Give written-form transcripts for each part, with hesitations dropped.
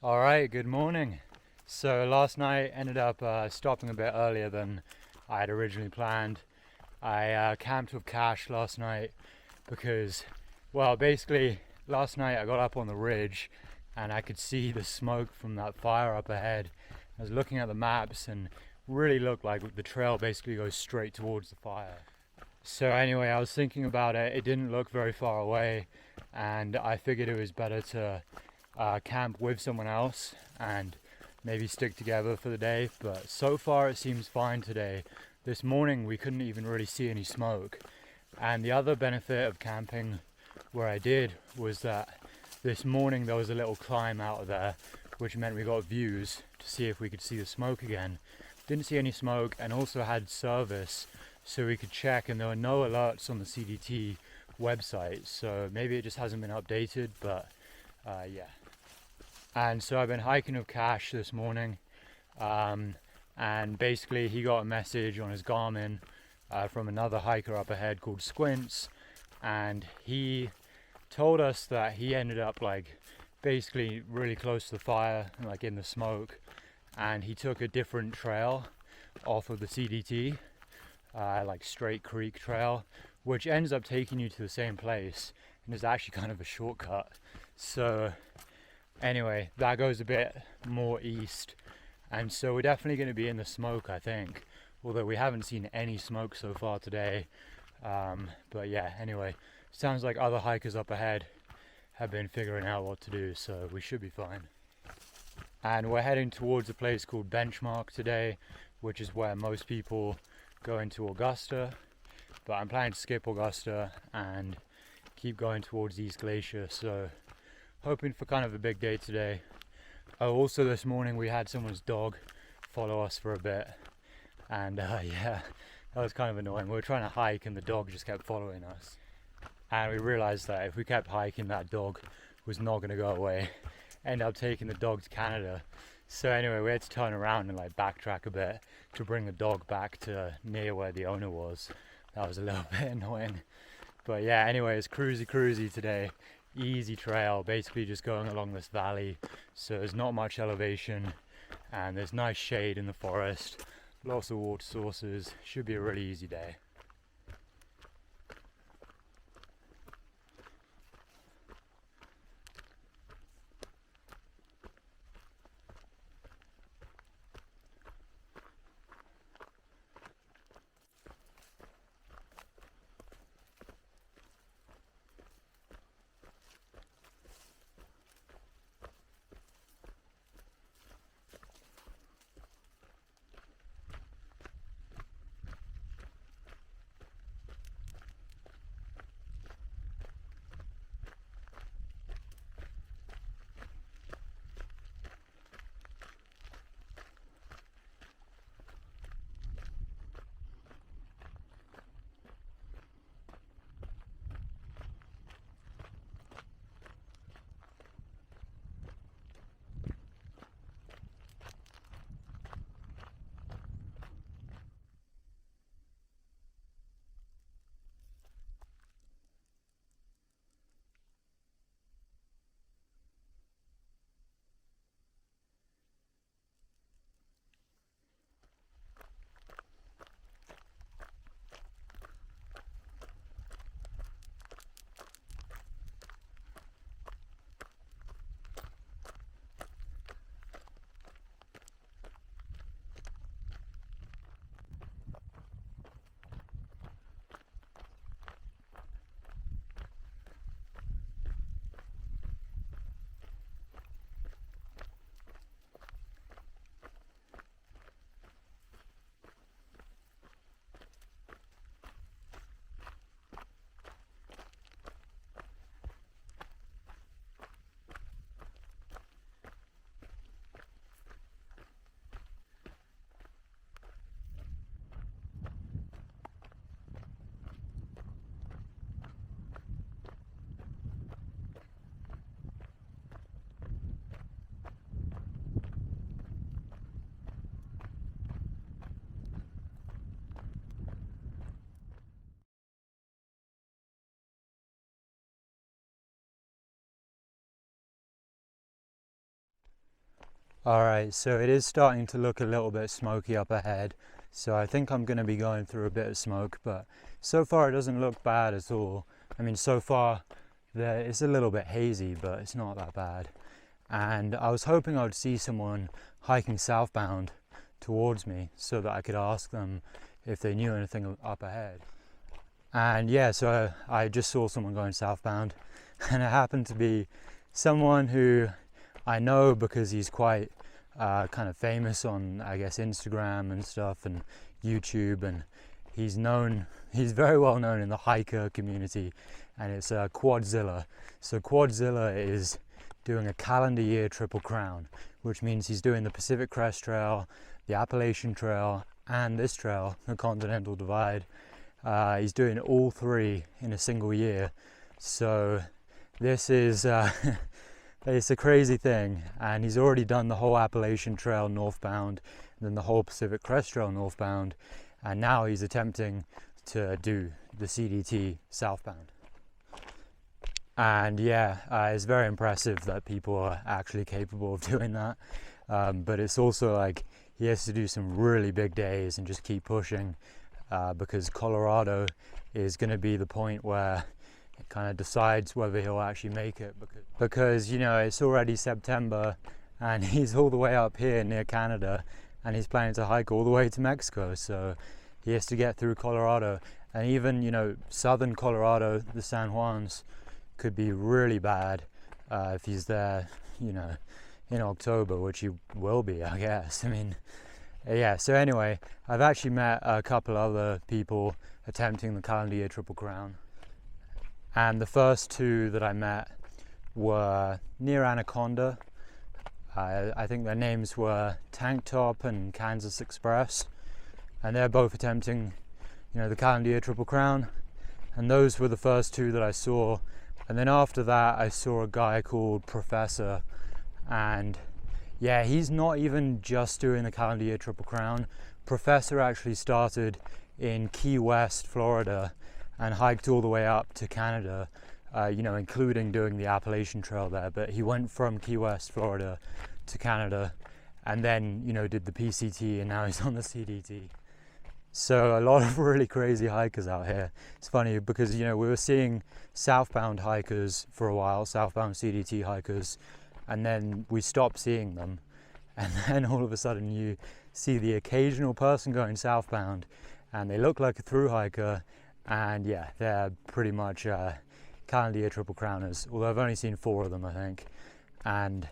All right, good morning. So last night ended up stopping a bit earlier than I had originally planned. I camped with Cash last night because, well, basically last night I got up on the ridge and I could see the smoke from that fire up ahead. I was looking at the maps and really looked like the trail basically goes straight towards the fire. So anyway, I was thinking about it. It didn't look very far away, and I figured it was better to camp with someone else and maybe stick together for the day. But so far, it seems fine today. This morning, we couldn't even really see any smoke. And the other benefit of camping where I did was that this morning there was a little climb out of there, which meant we got views to see if we could see the smoke again. Didn't see any smoke, and also had service so we could check, and there were no alerts on the CDT website, so maybe it just hasn't been updated, but yeah. And so I've been hiking with Cash this morning, and basically he got a message on his Garmin from another hiker up ahead called Squints, and he told us that he ended up like basically really close to the fire, like in the smoke, and he took a different trail off of the CDT, like Straight Creek Trail, which ends up taking you to the same place and is actually kind of a shortcut. So anyway, that goes a bit more east, and so we're definitely going to be in the smoke, I think, although we haven't seen any smoke so far today. But yeah, anyway, sounds like other hikers up ahead have been figuring out what to do, so we should be fine. And we're heading towards a place called Benchmark today, which is where most people go into Augusta, but I'm planning to skip Augusta and keep going towards East Glacier, so hoping for kind of a big day today. Oh, also this morning we had someone's dog follow us for a bit, and yeah, that was kind of annoying. We were trying to hike and the dog just kept following us, and we realized that if we kept hiking, that dog was not going to go away. End up taking the dog to Canada. So anyway, we had to turn around and like backtrack a bit to bring the dog back to near where the owner was. That was a little bit annoying. But yeah, anyway, it's cruisy today. Easy trail, basically just going along this valley. So there's not much elevation and there's nice shade in the forest. Lots of water sources. Should be a really easy day. Alright, so it is starting to look a little bit smoky up ahead, so I think I'm going to be going through a bit of smoke, but so far it doesn't look bad at all. I mean, so far it's a little bit hazy, but it's not that bad. And I was hoping I would see someone hiking southbound towards me so that I could ask them if they knew anything up ahead. And yeah, so I just saw someone going southbound, and it happened to be someone who I know because he's quite kind of famous on, I guess, Instagram and stuff and YouTube, and he's very well known in the hiker community, and it's Quadzilla. So Quadzilla is doing a calendar year Triple Crown, which means he's doing the Pacific Crest Trail, the Appalachian Trail, and this trail, the Continental Divide. He's doing all three in a single year. So this is it's a crazy thing, and he's already done the whole Appalachian Trail northbound, and then the whole Pacific Crest Trail northbound, and now he's attempting to do the CDT southbound. And yeah, it's very impressive that people are actually capable of doing that, but it's also like he has to do some really big days and just keep pushing, because Colorado is going to be the point where it kind of decides whether he'll actually make it, because you know, it's already September and he's all the way up here near Canada, and he's planning to hike all the way to Mexico, so he has to get through Colorado. And even, you know, southern Colorado, the San Juans, could be really bad if he's there, you know, in October, which he will be, I guess. I mean, yeah, so anyway, I've actually met a couple other people attempting the calendar year Triple Crown, and the first two that I met were near Anaconda. I think their names were Tank Top and Kansas Express, and they're both attempting, you know, the calendar year Triple Crown, and those were the first two that I saw. And then after that I saw a guy called Professor, and yeah, he's not even just doing the calendar year Triple Crown. Professor actually started in Key West, Florida, and hiked all the way up to Canada, you know, including doing the Appalachian Trail there. But he went from Key West, Florida to Canada, and then, you know, did the PCT, and now he's on the CDT. So a lot of really crazy hikers out here. It's funny because, you know, we were seeing southbound hikers for a while, southbound CDT hikers, and then we stopped seeing them. And then all of a sudden you see the occasional person going southbound, and they look like a thru hiker, and yeah, they're pretty much calendar year Triple Crowners, although I've only seen 4 of them, I think. And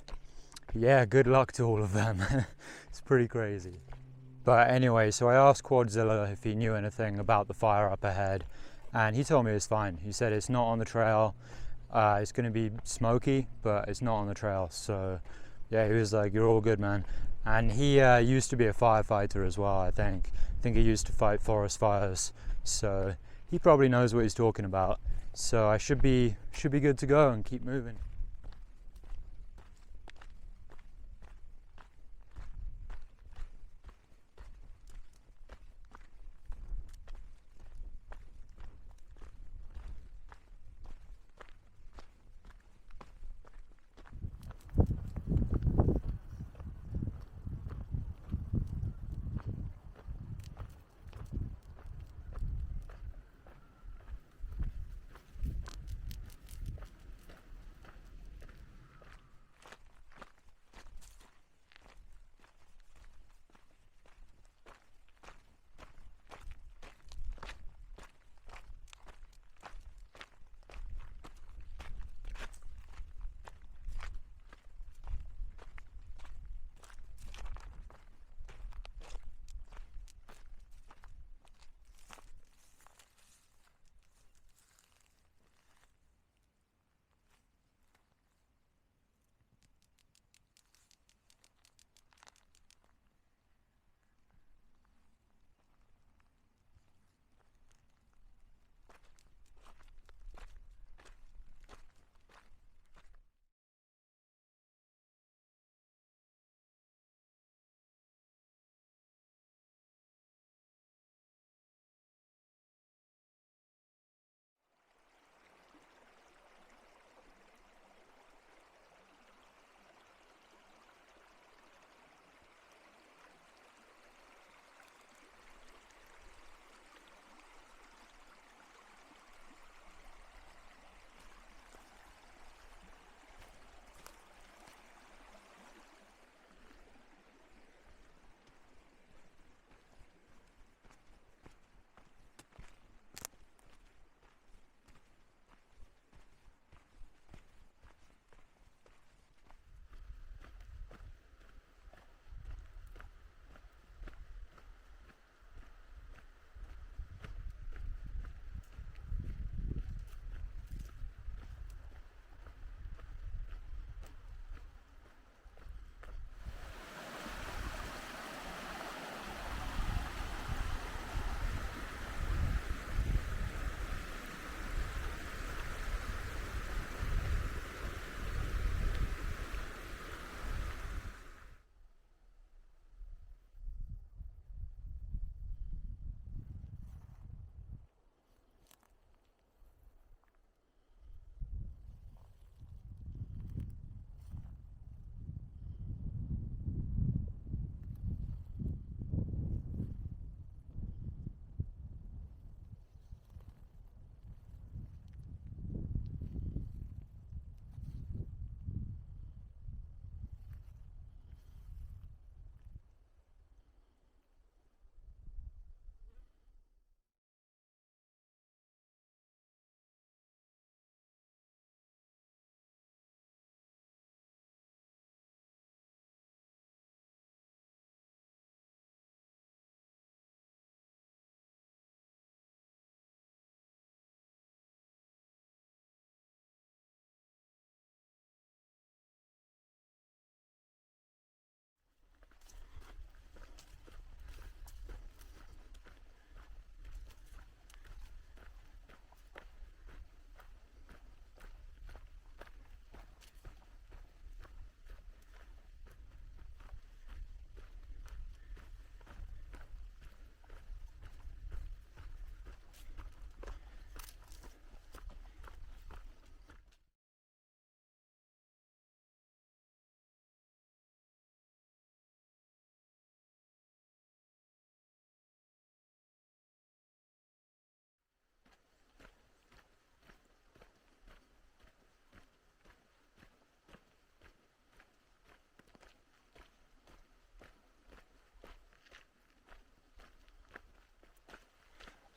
yeah, good luck to all of them. It's pretty crazy. But anyway, so I asked Quadzilla if he knew anything about the fire up ahead, and he told me it's fine. He said it's not on the trail. It's going to be smoky, but it's not on the trail. So yeah, he was like, "You're all good, man." And he used to be a firefighter as well, I think. I think he used to fight forest fires, so he probably knows what he's talking about. So I should be good to go and keep moving.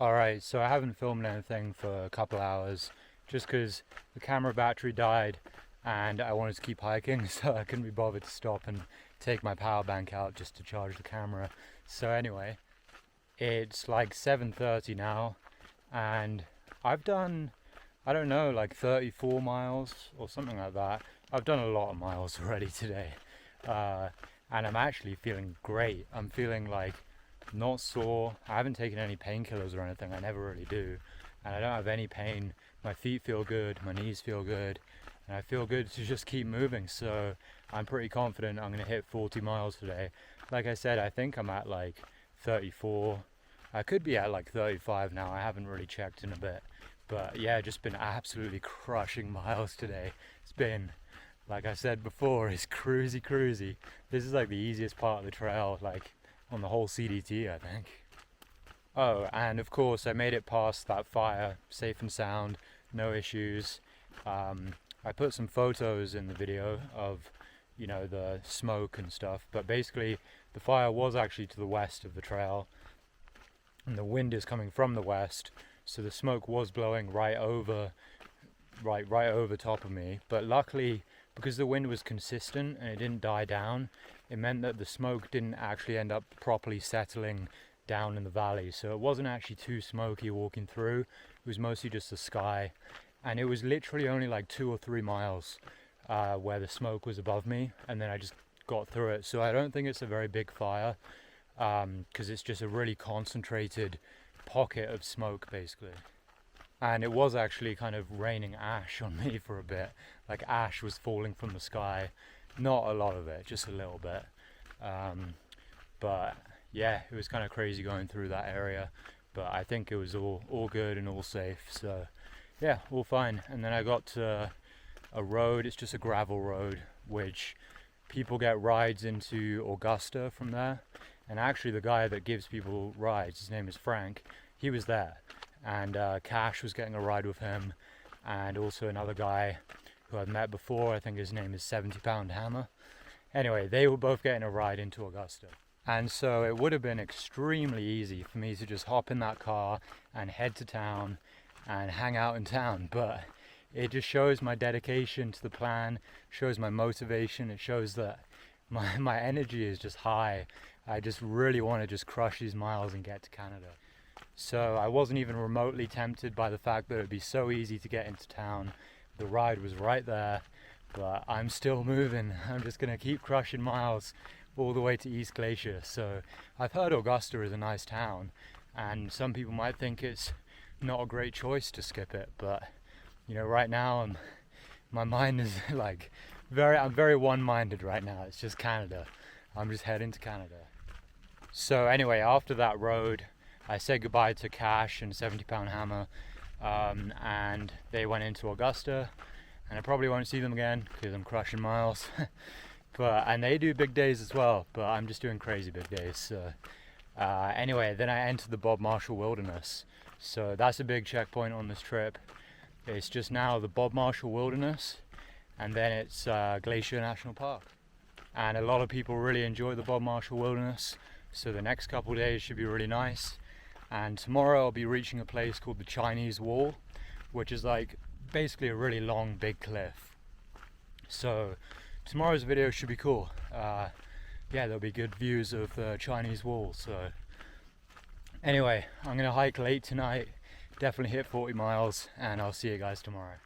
Alright, so I haven't filmed anything for a couple hours just because the camera battery died and I wanted to keep hiking, so I couldn't be bothered to stop and take my power bank out just to charge the camera. So anyway, it's like 7:30 now and I've done, I don't know, like 34 miles or something like that. I've done a lot of miles already today, and I'm actually feeling great. I'm feeling like not sore. I haven't taken any painkillers or anything. I never really do, and I don't have any pain. My feet feel good, my knees feel good, and I feel good to just keep moving. So I'm pretty confident I'm going to hit 40 miles today. Like I said, I think I'm at like 34. I could be at like 35 now. I haven't really checked in a bit, but yeah, just been absolutely crushing miles today. It's been, like I said before, it's cruisy. This is like the easiest part of the trail, like on the whole CDT, I think. Oh, and of course I made it past that fire safe and sound, no issues. I put some photos in the video of, you know, the smoke and stuff, but basically the fire was actually to the west of the trail and the wind is coming from the west, so the smoke was blowing right over top of me. But luckily, because the wind was consistent and it didn't die down, it meant that the smoke didn't actually end up properly settling down in the valley. So it wasn't actually too smoky walking through. It was mostly just the sky, and it was literally only like 2 or 3 miles where the smoke was above me, and then I just got through it. So I don't think it's a very big fire, because it's just a really concentrated pocket of smoke basically. And it was actually kind of raining ash on me for a bit. Like ash was falling from the sky. Not a lot of it, just a little bit. But yeah, it was kind of crazy going through that area. But I think it was all good and all safe. So yeah, all fine. And then I got to a road, it's just a gravel road, which people get rides into Augusta from there. And actually the guy that gives people rides, his name is Frank, he was there. And Cash was getting a ride with him, and also another guy who I've met before, I think his name is 70 Pound Hammer. Anyway, they were both getting a ride into Augusta. And so it would have been extremely easy for me to just hop in that car and head to town and hang out in town, but it just shows my dedication to the plan, shows my motivation, it shows that my energy is just high. I just really want to just crush these miles and get to Canada. So I wasn't even remotely tempted by the fact that it would be so easy to get into town. The ride was right there, but I'm still moving. I'm just going to keep crushing miles all the way to East Glacier. So I've heard Augusta is a nice town, and some people might think it's not a great choice to skip it, but you know, right now my mind is like I'm very one-minded right now. It's just Canada. I'm just heading to Canada. So anyway, after that road, I said goodbye to Cash and 70 Pound Hammer, and they went into Augusta, and I probably won't see them again because I'm crushing miles. And they do big days as well, but I'm just doing crazy big days. So anyway, then I entered the Bob Marshall Wilderness. So that's a big checkpoint on this trip. It's just now the Bob Marshall Wilderness, and then it's Glacier National Park. And a lot of people really enjoy the Bob Marshall Wilderness, so the next couple of days should be really nice. And tomorrow I'll be reaching a place called the Chinese Wall, which is like basically a really long big cliff. So tomorrow's video should be cool. Yeah, there'll be good views of the Chinese Wall. So anyway, I'm gonna hike late tonight, definitely hit 40 miles, and I'll see you guys tomorrow.